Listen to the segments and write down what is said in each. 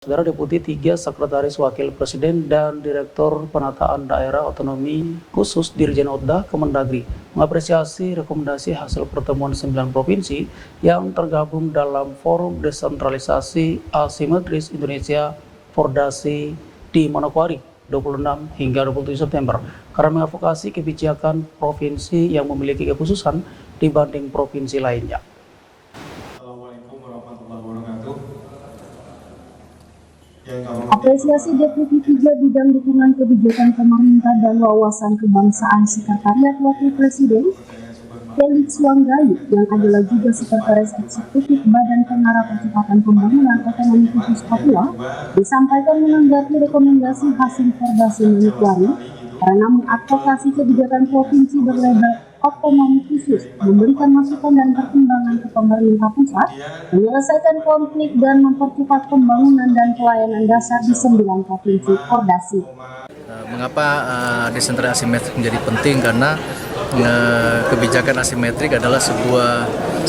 Saudara Deputi 3 Sekretaris Wakil Presiden dan Direktur Penataan Daerah Otonomi Khusus Dirjen Odda Kemendagri mengapresiasi rekomendasi hasil pertemuan 9 provinsi yang tergabung dalam Forum Desentralisasi Asimetris Indonesia Fordasi di Manokwari 26 hingga 27 September karena mengadvokasi kebijakan provinsi yang memiliki kekhususan dibanding provinsi lainnya. Apresiasi Deputi 3 Bidang Dukungan Kebijakan Pemerintah dan Wawasan Kebangsaan Sekretariat Wakil Presiden, Felix Wanggayu, yang adalah juga Sekretaris Eksekutif Badan Pengarah Percepatan Pembangunan Otonomi Khusus Papua, disampaikan menanggapi rekomendasi hasil Fordasi Manokwari karena mengadvokasi kebijakan provinsi berlabel otonomi khusus, memberikan masukan dan pertimbangan ke pemerintah pusat, menyelesaikan konflik dan mempercepat pembangunan dan pelayanan dasar di 9 provinsi Fordasi. Mengapa desentralisasi asimetrik menjadi penting? Karena kebijakan asimetrik adalah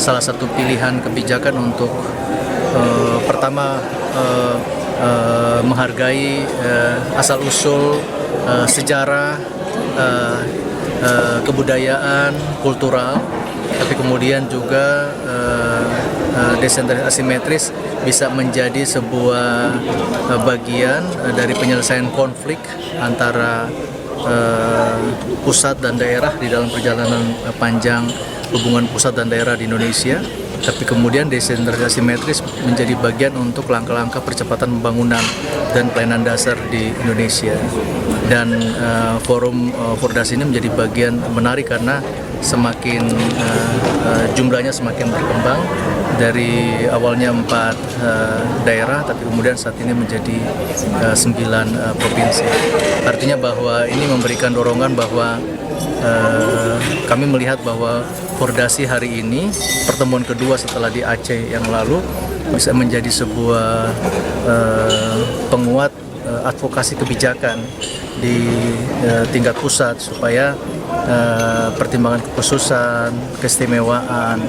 salah satu pilihan kebijakan untuk pertama menghargai asal-usul sejarah, kebudayaan, kultural, tapi kemudian juga desentralisasi asimetris bisa menjadi sebuah bagian dari penyelesaian konflik antara pusat dan daerah di dalam perjalanan panjang hubungan pusat dan daerah di Indonesia. Tapi kemudian desentralisasi asimetris menjadi bagian untuk langkah-langkah percepatan pembangunan dan pelayanan dasar di Indonesia. Dan forum Fordasi ini menjadi bagian menarik karena semakin jumlahnya semakin berkembang, dari awalnya 4 daerah tapi kemudian saat ini menjadi 9 provinsi. Artinya bahwa ini memberikan dorongan bahwa kami melihat bahwa Fordasi hari ini, pertemuan kedua setelah di Aceh yang lalu, bisa menjadi sebuah penguat advokasi kebijakan di tingkat pusat supaya pertimbangan kekhususan, keistimewaan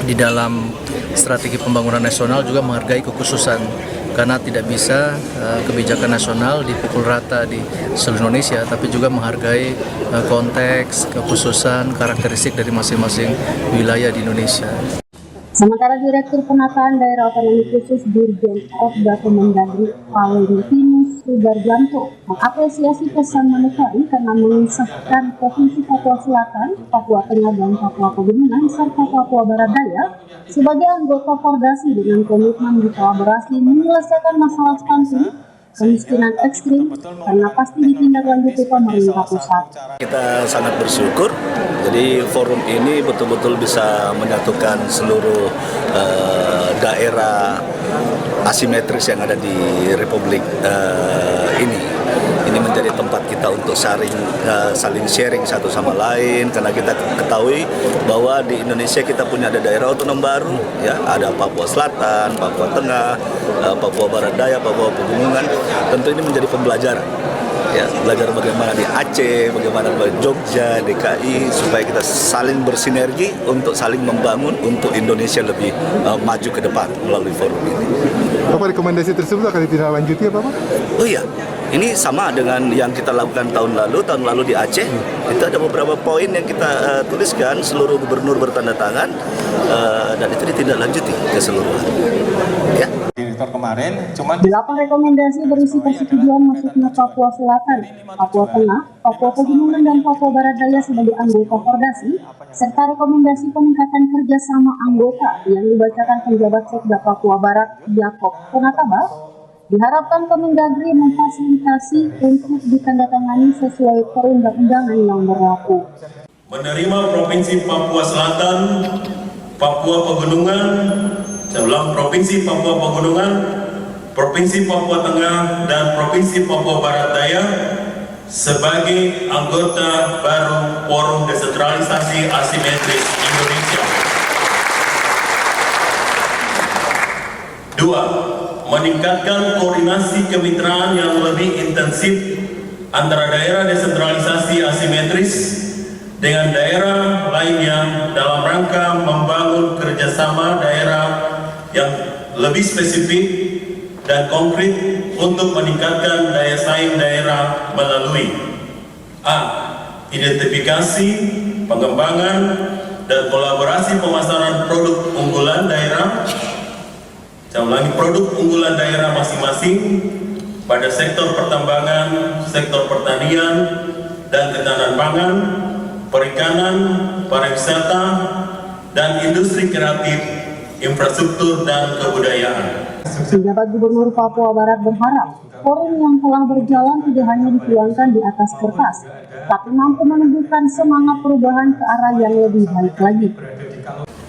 di dalam strategi pembangunan nasional juga menghargai kekhususan, karena tidak bisa kebijakan nasional dipukul rata di seluruh Indonesia, tapi juga menghargai konteks, kekhususan, karakteristik dari masing-masing wilayah di Indonesia. Sementara Direktur Penataan Daerah Otonomi Khusus Dirjen Odda Kemendagri Valentinus Sudarjanto mengapresiasi pesan Manokwari karena mengisahkan Provinsi Papua Selatan, Papua Tengah dan Papua Pegunungan serta Papua Barat Daya sebagai anggota Fordasi dengan komitmen berkolaborasi menyelesaikan masalah stunting, kemiskinan ekstrim, karena pasti ditindaklanjuti pemerintah pusat. Kita sangat bersyukur, jadi forum ini betul-betul bisa menyatukan seluruh daerah asimetris yang ada di Republik ini. Ini menjadi tempat kita untuk saling sharing satu sama lain, karena kita ketahui bahwa di Indonesia kita punya ada daerah otonom baru, ya, ada Papua Selatan, Papua Tengah, Papua Barat Daya, Papua Pegunungan. Tentu ini menjadi pembelajaran, ya, belajar bagaimana di Aceh, bagaimana di Jogja, DKI, supaya kita saling bersinergi untuk saling membangun untuk Indonesia lebih maju ke depan melalui forum ini. Apa rekomendasi tersebut akan ditindaklanjuti apa Pak? Oh iya, ini sama dengan yang kita lakukan tahun lalu di Aceh. Itu ada beberapa poin yang kita tuliskan, seluruh gubernur bertanda tangan, dan itu ditindaklanjuti keseluruhan. Ya. Direktur kemarin, cuman 8 rekomendasi berisi persetujuan masuknya Papua Selatan, Papua Tengah, Papua Pegunungan dan Papua Barat Daya sebagai anggota Fordasi, serta rekomendasi peningkatan kerjasama anggota yang dibacakan penjabat Sekda Papua Barat Yakob Penataba. Diharapkan Kemendagri memfasilitasi untuk ditandatangani sesuai perundang-undangan yang berlaku. Menerima Provinsi Papua Selatan, Papua Pegunungan, Provinsi Papua Pegunungan, Provinsi Papua Tengah, dan Provinsi Papua Barat Daya sebagai anggota baru Forum Desentralisasi Asimetris Indonesia. 2. Meningkatkan koordinasi kemitraan yang lebih intensif antara daerah desentralisasi asimetris dengan daerah lainnya dalam rangka membangun kerjasama daerah yang lebih spesifik dan konkret untuk meningkatkan daya saing daerah melalui A. Identifikasi, pengembangan, dan kolaborasi pemasaran produk unggulan daerah. Saya ulangi, produk unggulan daerah masing-masing pada sektor pertambangan, sektor pertanian, dan ketahanan pangan, perikanan, pariwisata, dan industri kreatif, infrastruktur, dan kebudayaan. Penjabat Gubernur Papua Barat berharap forum yang telah berjalan tidak hanya dituangkan di atas kertas, tapi mampu menumbuhkan semangat perubahan ke arah yang lebih baik lagi.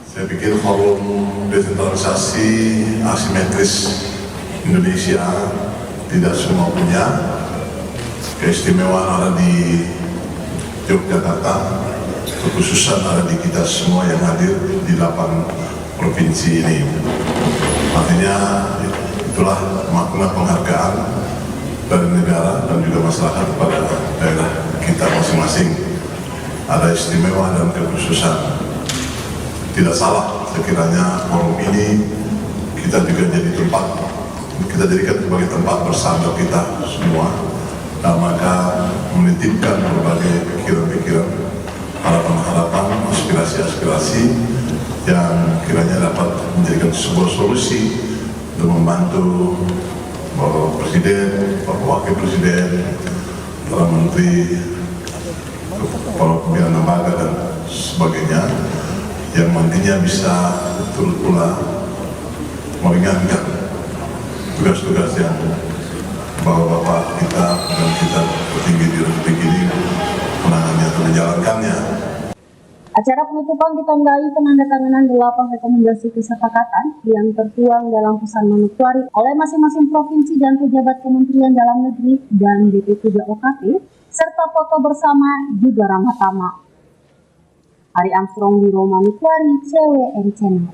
Saya pikir forum desentralisasi asimetris Indonesia tidak semua punya. Keistimewaan ada di Yogyakarta, kekhususan ada di kita semua yang hadir di 8 provinsi ini. Artinya itulah makna penghargaan dari negara dan juga masyarakat kepada daerah kita masing-masing. Ada istimewa dan kekhususan. Tidak salah sekiranya forum ini kita juga jadi tempat, kita jadikan sebagai tempat bersandar kita semua, dan maka menitipkan berbagai pikiran-pikiran, harapan-harapan, aspirasi-aspirasi yang kiranya dapat menjadikan sebuah solusi untuk membantu Bapak Presiden, Bapak Wakil Presiden, para Menteri, para pimpinan lembaga dan sebagainya, yang nantinya bisa turut pula meringankan tugas-tugas yang Bapak-bapak kita dan kita petinggi di Republik ini menangani atau menjalankannya. Acara penutupan ditandai penandatanganan 8 rekomendasi kesepakatan yang tertuang dalam pesan manukwari oleh masing-masing provinsi dan pejabat Kementerian Dalam Negeri dan BP3 OKP, serta foto bersama juga ramah tamah. Ari Armstrong, Biro Manukwari, CWN Channel.